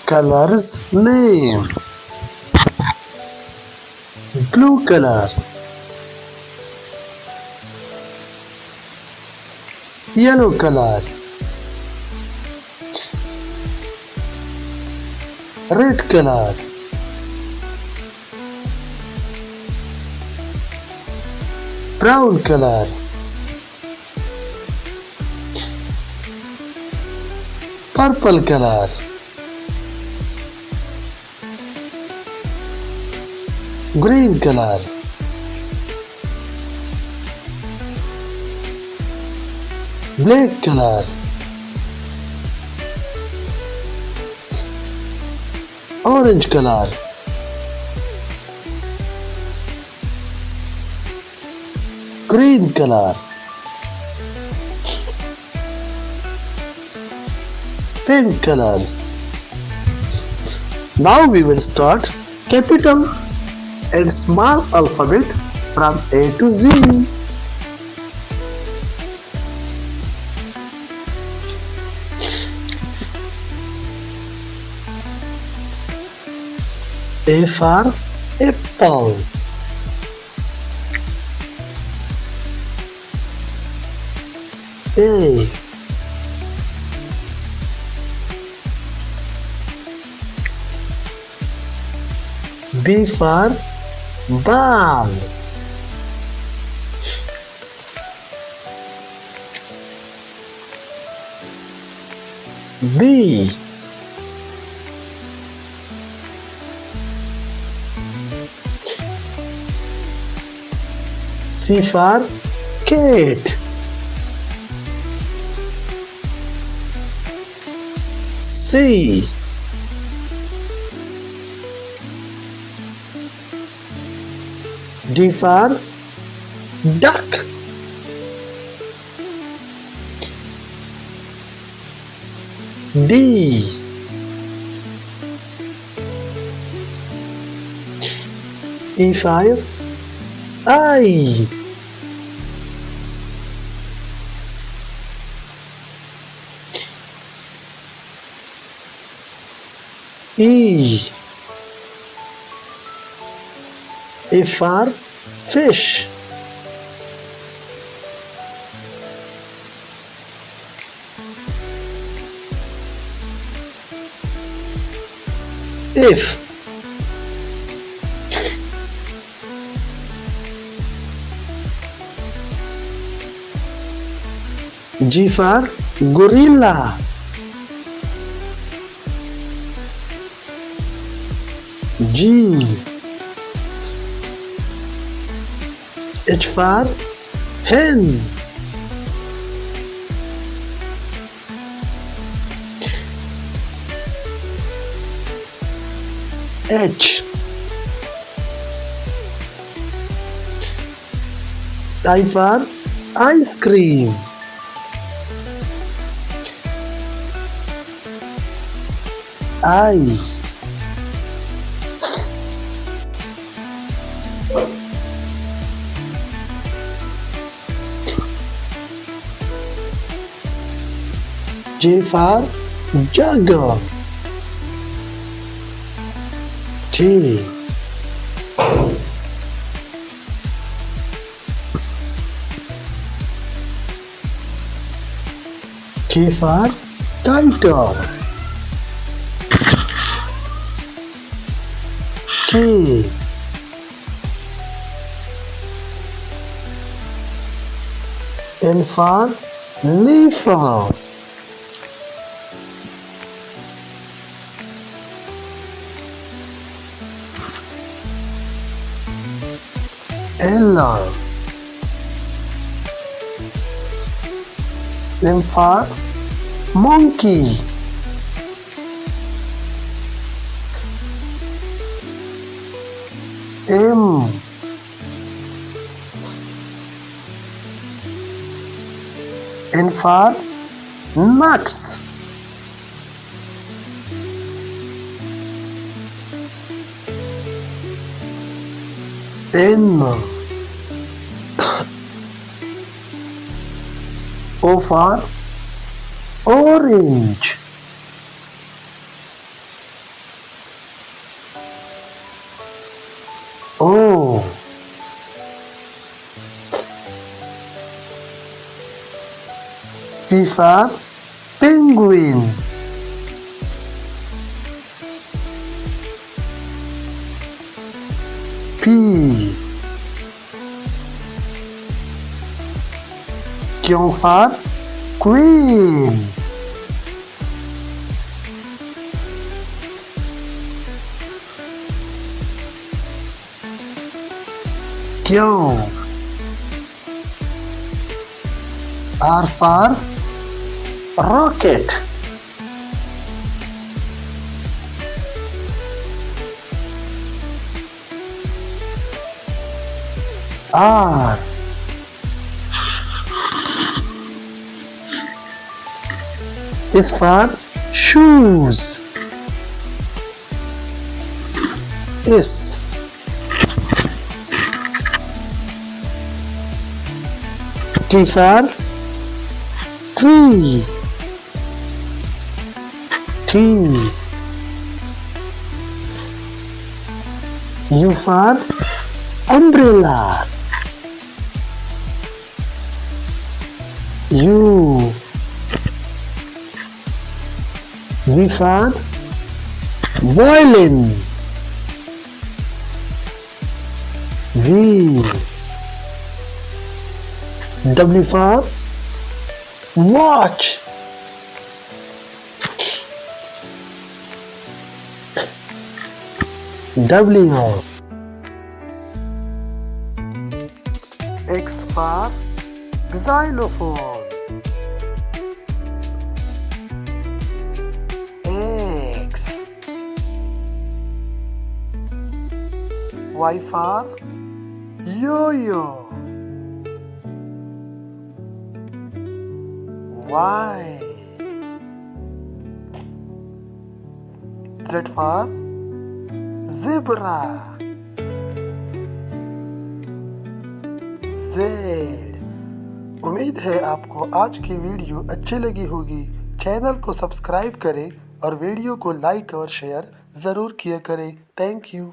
Colors name: blue color, yellow color, red color, brown color, purple color, green color, black color, orange color, green color, pink color. Now we will start capital and small alphabet from A to Z. A for apple. A. B for ball. B. C for cat. C. D for duck. D. E for I. E. F for fish. F. G for gorilla. G. H for hen. H. I for ice cream. I. J for jug. J. K for kite. K. L for leaf. L. M for monkey. M. N for nuts. N. O for orange. O. P for penguin. P. Q for queen. Q. R for rocket. R. is for shoes. S. T for tree. T. U for umbrella. U. V for violin. V. W for watch. W. X for xylophone. X. Y for yo-yo. Y. Z for zebra. Z. उम्मीद है आपको आज की video अच्छी लगी होगी। Channel को subscribe करें और वीडियो को लाइक और शेयर ज़रूर किया करें। Thank you.